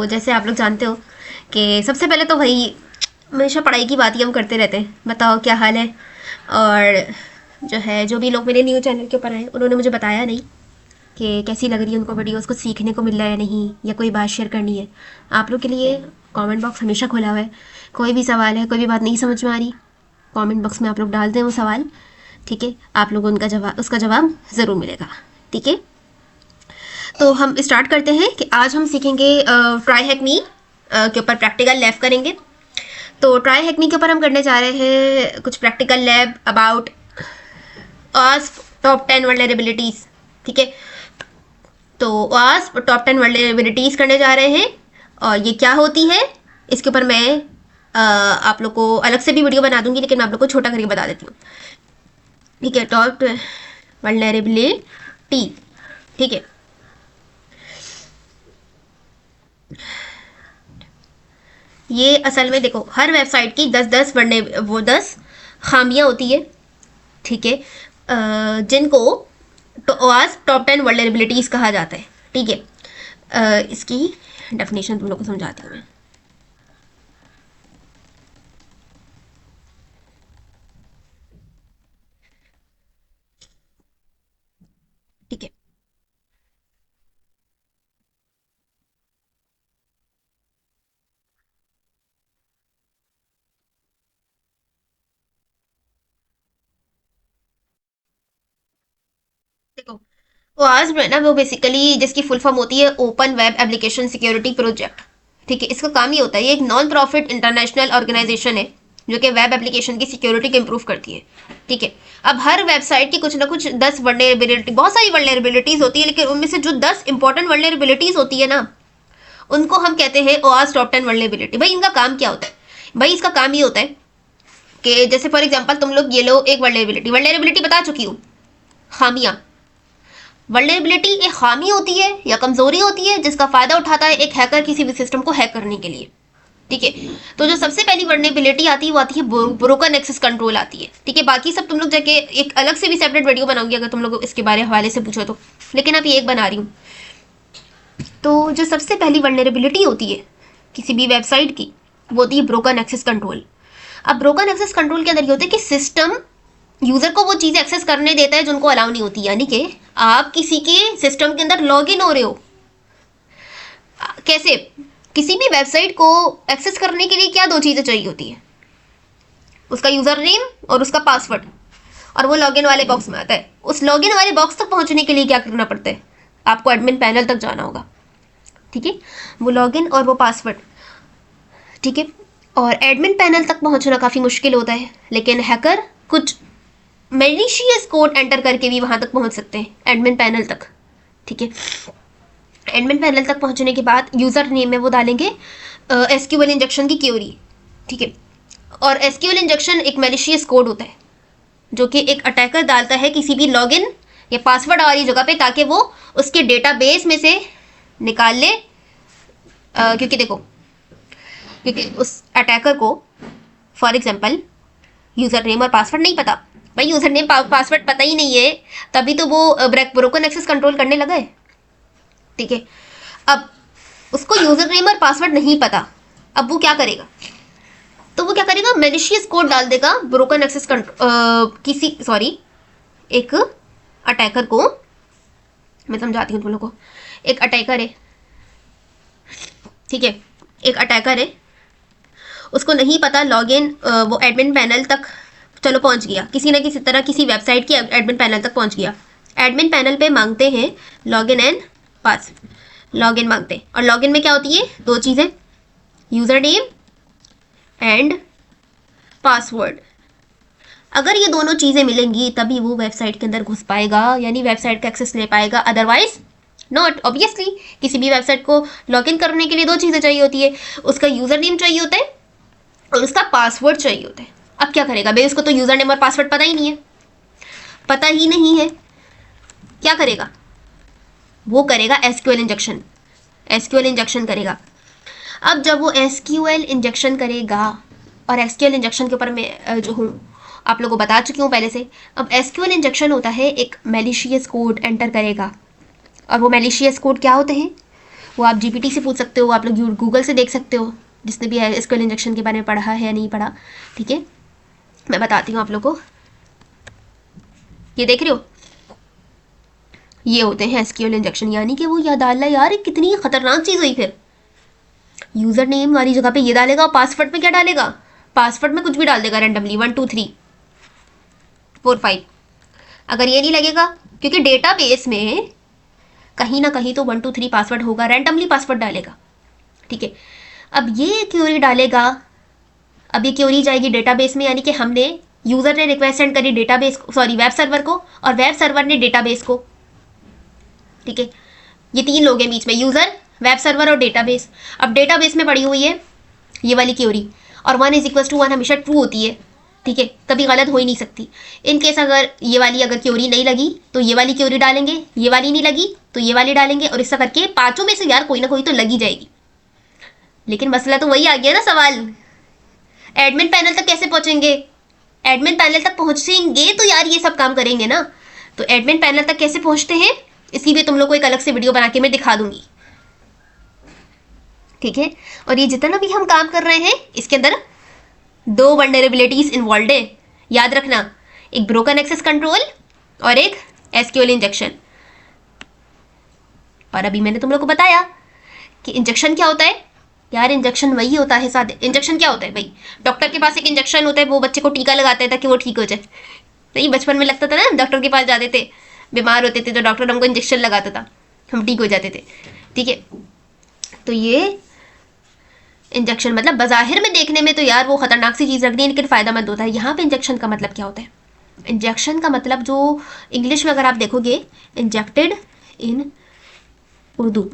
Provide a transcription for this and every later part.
जैसे आप लोग जानते हो कि सबसे पहले तो वही हमेशा पढ़ाई की बात ही हम करते रहते हैं, बताओ क्या हाल है। और जो है, जो भी लोग मेरे न्यू चैनल के ऊपर आए उन्होंने मुझे बताया नहीं कि कैसी लग रही है उनको वीडियोस, कुछ सीखने को मिल रहा है नहीं, या कोई बात शेयर करनी है। आप लोग के लिए कमेंट बॉक्स हमेशा खुला हुआ है। कोई भी सवाल है, कोई भी बात नहीं समझ में आ रही, कमेंट बॉक्स में आप लोग डाल दें वो सवाल, ठीक है। आप लोगों उनका जवाब, उसका जवाब ज़रूर मिलेगा, ठीक है। तो हम स्टार्ट करते हैं कि आज हम सीखेंगे ट्राई हैक मी के ऊपर प्रैक्टिकल लैब करेंगे। तो ट्राई हैक मी के ऊपर हम करने जा रहे हैं कुछ practical lab about ask top 10 vulnerabilities, ठीक है। तो आस्क टॉप 10 वल्नरेबिलिटीज़ करने जा रहे हैं, और ये क्या होती है इसके ऊपर मैं आप लोग को अलग से भी वीडियो बना दूंगी, लेकिन मैं आप लोग को छोटा करके बता देती हूँ, ठीक है। टॉप वल्नरेबिलिटी, ठीक है। ये असल में देखो, हर वेबसाइट की 10-10 वो 10 खामियां होती है, ठीक है, जिनको आज टॉप 10 वल्नरेबिलिटीज़ कहा जाता है, ठीक है। इसकी डेफिनेशन तुम लोग को समझाती हूँ मैं। ठीक है, देखो OWASP है ना, वो बेसिकली जिसकी फुल फॉर्म होती है open web application security project, ठीक है। इसका काम ये होता है, ये एक नॉन प्रॉफिट इंटरनेशनल ऑर्गेनाइजेशन है जो कि वेब एप्लीकेशन की सिक्योरिटी को इम्प्रूव करती है, ठीक है। अब हर वेबसाइट की कुछ ना कुछ 10 वल्नरेबिलिटी, बहुत सारी वल्नरेबिलिटीज होती है, लेकिन उनमें से जो 10 इंपॉर्टेंट वल्नरेबिलिटीज होती है ना, उनको हम कहते हैं OWASP टॉप 10 वल्नरेबिलिटी। भाई इनका काम क्या होता है? भाई इसका काम ये होता है कि जैसे फॉर एग्जांपल तुम लोग ये लो एक वल्नरेबिलिटी, वल्नरेबिलिटी बता चुकी हूँ, खामियां। वल्नरेबिलिटी एक खामी होती है या कमजोरी होती है जिसका फायदा उठाता है एक हैकर किसी भी सिस्टम को हैक करने के लिए, ठीक है। तो जो सबसे पहली वल्नरेबिलिटी आती है वो आती है ब्रोकन एक्सेस कंट्रोल आती है, ठीक है। बाकी सब तुम लोग जाके एक अलग से भी सेपरेट वीडियो बनाऊंगी अगर तुम लोग इसके बारे हवाले से पूछो तो, लेकिन अब ये एक बना रही हूँ। तो जो सबसे पहली वल्नरेबिलिटी होती है किसी भी वेबसाइट की, वो होती है ब्रोकन एक्सेस कंट्रोल। अब ब्रोकन एक्सेस कंट्रोल के अंदर ये होता है कि सिस्टम यूजर को वो चीजें एक्सेस करने देता है जो उनको अलाउ नहीं होती, यानी कि आप किसी के सिस्टम के अंदर लॉग इन हो रहे हो, कैसे? किसी भी वेबसाइट को एक्सेस करने के लिए क्या दो चीजें चाहिए होती है? उसका यूजर नेम और उसका पासवर्ड, और वो लॉगिन वाले बॉक्स में आता है। उस लॉगिन वाले बॉक्स तक पहुंचने के लिए क्या करना पड़ता है? आपको एडमिन पैनल तक जाना होगा, ठीक है। वो लॉगिन और वो पासवर्ड, ठीक है। और एडमिन पैनल तक पहुंचना काफी मुश्किल होता है, लेकिन हैकर कुछ मेलिशियस कोड एंटर करके भी वहां तक पहुंच सकते हैं एडमिन पैनल तक, ठीक है। एडमिन पैनल तक पहुंचने के बाद यूजर नेम में वो डालेंगे एसक्यूएल इंजेक्शन की क्यूरी, ठीक है। और एसक्यूएल इंजेक्शन एक मेलिशियस कोड होता है जो कि एक अटैकर डालता है किसी भी लॉगिन या पासवर्ड वाली जगह पे, ताकि वो उसके डेटाबेस में से निकाल ले। क्योंकि देखो, क्योंकि उस अटैकर को फॉर एग्जांपल यूजर नेम और पासवर्ड नहीं पता, भाई यूजर नेम पासवर्ड पता ही नहीं है, तभी तो वो ब्रोकन एक्सेस कंट्रोल करने लगा है, ठीक है। अब उसको यूजर नेम और पासवर्ड नहीं पता, अब वो क्या करेगा? तो वो क्या करेगा, मेलिशियस कोड डाल देगा ब्रोकन एक्सेस किसी सॉरी एक अटैकर को, मैं समझाती हूँ तुम लोग को। एक अटैकर है, ठीक है, एक अटैकर है, उसको नहीं पता लॉगिन, वो एडमिन पैनल तक चलो पहुंच गया, किसी ना किसी तरह किसी वेबसाइट की एडमिन पैनल तक पहुंच गया। एडमिन पैनल पे मांगते हैं लॉगिन एंड पास, लॉगिन मांगते हैं, और लॉगिन में क्या होती है? दो चीज़ें, यूज़र नेम एंड पासवर्ड। अगर ये दोनों चीज़ें मिलेंगी तभी वो वेबसाइट के अंदर घुस पाएगा, यानी वेबसाइट का एक्सेस ले पाएगा, अदरवाइज नॉट। ऑब्वियसली किसी भी वेबसाइट को लॉगिन करने के लिए दो चीज़ें चाहिए होती है, उसका यूज़र नेम चाहिए होता है और उसका पासवर्ड चाहिए होता है। अब क्या करेगा भाई, उसको तो यूज़र नेम और पासवर्ड पता ही नहीं है, पता ही नहीं है, क्या करेगा? वो करेगा एसक्यूएल इंजेक्शन, एसक्यूएल इंजेक्शन करेगा। अब जब वो एसक्यूएल इंजेक्शन करेगा, और एसक्यूएल इंजेक्शन के ऊपर मैं जो हूँ आप लोगों को बता चुकी हूँ पहले से। अब एसक्यूएल इंजेक्शन होता है एक मेलिशियस कोड एंटर करेगा, और वो मेलिशियस कोड क्या होते हैं? वो आप जीपीटी से पूछ सकते हो, आप लोग गूगल से देख सकते हो, जिसने भी एसक्यूएल इंजेक्शन के बारे में पढ़ा है या नहीं पढ़ा। ठीक है, मैं बताती हूँ आप लोग को। ये देख रहे हो, ये होते हैं एसक्यूएल इंजेक्शन, यानी कि वो याद डालना यार कितनी खतरनाक चीज़ हुई। फिर यूज़र नेम वाली जगह पे ये डालेगा, और पासवर्ड में क्या डालेगा, पासवर्ड में कुछ भी डाल देगा रैंडमली 1 2 3 4 5। अगर ये नहीं लगेगा, क्योंकि डेटाबेस में कहीं ना कहीं तो 1 2 3 पासवर्ड होगा, रैंडमली पासवर्ड डालेगा। ठीक है, अब ये क्यूरी डालेगा, अब ये क्यूरी जाएगी डेटाबेस में, यानी कि हमने यूज़र ने रिक्वेस्ट सेंड करी डेटाबेस, सॉरी वेब सर्वर को, और वेब सर्वर ने डेटाबेस को। ठीक है, ये तीन लोग हैं बीच में, यूज़र, वेब सर्वर और डेटाबेस। अब डेटाबेस में पड़ी हुई है ये वाली क्यूरी, और 1 = 1 हमेशा ट्रू होती है। ठीक है, कभी गलत हो ही नहीं सकती। इन केस अगर ये वाली अगर क्यूरी नहीं लगी तो ये वाली क्यूरी डालेंगे, ये वाली नहीं लगी तो ये वाली डालेंगे, और ऐसा करके पांचों में से यार कोई ना कोई तो लगी जाएगी। लेकिन मसला तो वही आ गया ना सवाल, एडमिन पैनल तक कैसे पहुंचेंगे? एडमिन पैनल तक पहुंचेंगे तो यार ये सब काम करेंगे ना। तो एडमिन पैनल तक कैसे पहुंचते हैं, इसकी भी तुम लोग को एक अलग से वीडियो बना के मैं दिखा दूंगी। ठीक है, और ये जितना भी हम काम कर रहे हैं इसके अंदर 2 वल्नरेबिलिटीज इन्वॉल्व है, याद रखना, एक ब्रोकन एक्सेस कंट्रोल और एक एसक्यूएल इंजेक्शन। और अभी मैंने तुम लोग को बताया कि इंजेक्शन क्या होता है। यार इंजेक्शन वही होता है, साथ इंजेक्शन क्या होता है भाई, डॉक्टर के पास एक इंजेक्शन होता है, वो बच्चे को टीका लगाता है ताकि वो ठीक हो जाए। नहीं, बचपन में लगता था ना, डॉक्टर के पास जाते थे, बीमार होते थे तो डॉक्टर हमको इंजेक्शन लगाता था, हम ठीक हो जाते थे। ठीक है, तो ये इंजेक्शन मतलब बाजाहिर में देखने में तो यार वो खतरनाक सी चीज़ लगती है, लेकिन फ़ायदेमंद होता है। यहाँ पे इंजेक्शन का मतलब क्या होता है? इंजेक्शन का मतलब जो इंग्लिश में अगर आप देखोगे, इंजेक्टेड इन उर्दू,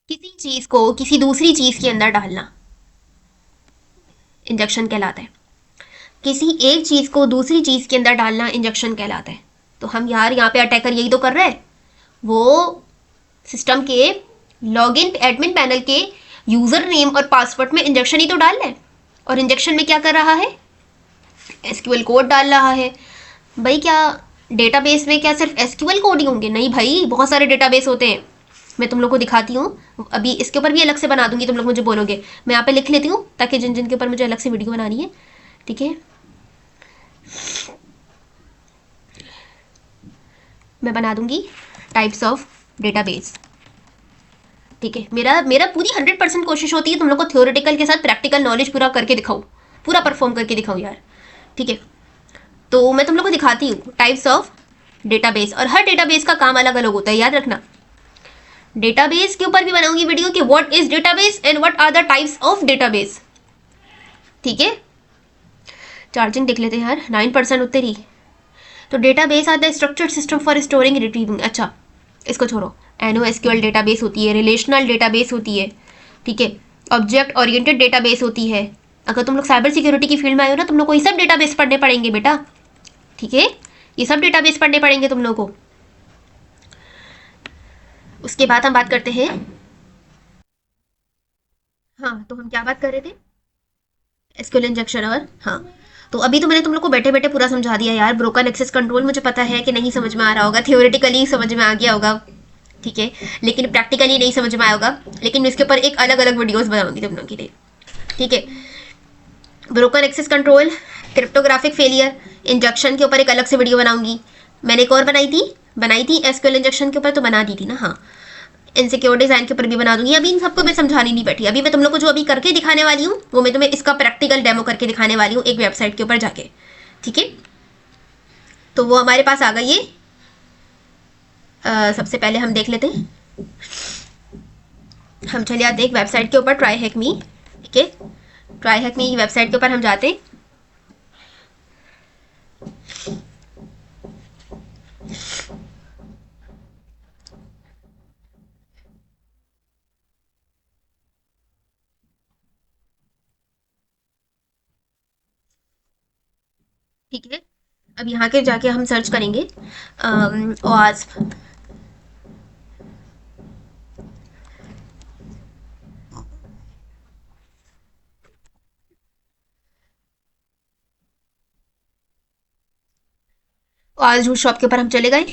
किसी चीज़ को किसी दूसरी चीज़ के अंदर डालना इंजेक्शन कहलाता है। किसी एक चीज़ को दूसरी चीज़ के अंदर डालना इंजेक्शन कहलाता है। तो हम यार यहाँ पे अटैकर यही तो कर रहे हैं, वो सिस्टम के लॉगिन एडमिन पैनल के यूज़र नेम और पासवर्ड में इंजेक्शन ही तो डाल रहे हैं। और इंजेक्शन में क्या कर रहा है, एसक्यूएल कोड डाल रहा है। भाई क्या डेटाबेस में क्या सिर्फ एसक्यूएल कोड ही होंगे? नहीं भाई, बहुत सारे डेटाबेस होते हैं। मैं तुम लोग को दिखाती हूँ, अभी इसके ऊपर भी अलग से बना दूंगी, तुम लोग मुझे बोलोगे। मैं यहाँ पे लिख लेती हूँ ताकि जिन जिन के ऊपर मुझे अलग से वीडियो बनानी है। ठीक है, मैं बना दूंगी टाइप्स ऑफ डेटाबेस। ठीक है, मेरा मेरा पूरी 100% कोशिश होती है तुम लोग को थ्योरेटिकल के साथ प्रैक्टिकल नॉलेज पूरा करके दिखाऊँ, पूरा परफॉर्म करके दिखाऊँ यार। ठीक है, तो मैं तुम लोग को दिखाती हूँ टाइप्स ऑफ डेटाबेस, और हर डेटाबेस का काम अलग अलग होता है, याद रखना। डेटाबेस के ऊपर भी बनाऊंगी वीडियो कि what is database and what are the types of database. ठीक है, चार्जिंग देख लेते हैं यार, 9% उत्तर ही। तो database are the structured system for storing retrieving. अच्छा, इसको छोड़ो, NoSQL डेटाबेस होती है, रिलेशनल डेटाबेस होती है। ठीक है, ऑब्जेक्ट ओरिएंटेड डेटाबेस होती है। अगर तुम लोग साइबर सिक्योरिटी की फील्ड में आए हो ना, तुम लोग को ये सब डेटाबेस पढ़ने पड़ेंगे बेटा। ठीक है, ये सब डेटाबेस पढ़ने पड़ेंगे तुम लोग को। उसके बाद हम बात करते हैं, हाँ तो हम क्या बात कर रहे थे, एसक्यूएल इंजेक्शन। और हाँ, तो अभी तो मैंने तुम लोग को बैठे बैठे पूरा समझा दिया यार। ब्रोकन एक्सेस कंट्रोल मुझे पता है कि नहीं समझ में आ रहा होगा, थियोरेटिकली समझ में आ गया होगा। ठीक है, लेकिन प्रैक्टिकली नहीं समझ में आया होगा, लेकिन मैं इसके ऊपर एक अलग अलग वीडियोस बनाऊंगी तुम लोगों के लिए। ठीक है, broken access control, cryptographic failure, injection के ऊपर एक अलग से वीडियो बनाऊंगी। मैंने एक और बनाई थी एसक्यूएल इंजेक्शन के ऊपर, तो बना दी थी ना। हाँ, इनसिक्योर डिजाइन के ऊपर भी बना दूंगी। अभी इन सबको मैं समझानी नहीं बैठी, अभी मैं तुम लोग को जो अभी करके दिखाने वाली हूँ वो मैं तुम्हें इसका प्रैक्टिकल डेमो करके दिखाने वाली हूँ एक वेबसाइट के ऊपर जाके। ठीक है, तो वो हमारे पास आ गई है। सबसे पहले हम देख लेते हैं, हम चले आते हैं एक वेबसाइट के ऊपर, ट्राई हैक मी। ठीक है, ट्राई हैक मी वेबसाइट के ऊपर हम जाते हैं। ठीक है, अब यहाँ के जाके हम सर्च करेंगे OWASP। OWASP जूस शॉप के ऊपर हम चले गए।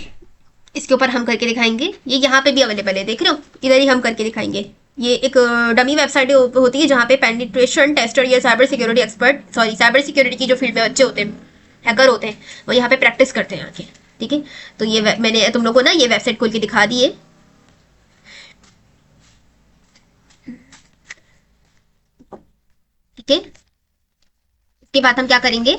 इसके ऊपर हम करके दिखाएंगे, ये यहाँ पे भी अवेलेबल है, देख रहे हो, इधर ही हम करके दिखाएंगे। ये एक डमी वेबसाइट होती है जहाँ पे पेनिट्रेशन टेस्टर या cyber security expert, sorry cyber security की जो फील्ड में बच्चे होते हैं, हैकर होते हैं, वो यहाँ पे प्रैक्टिस करते हैं आके। ठीक है, तो ये मैंने तुम लोग को ना ये वेबसाइट खोल के दिखा दी है। ठीक है, इसके बाद हम क्या करेंगे,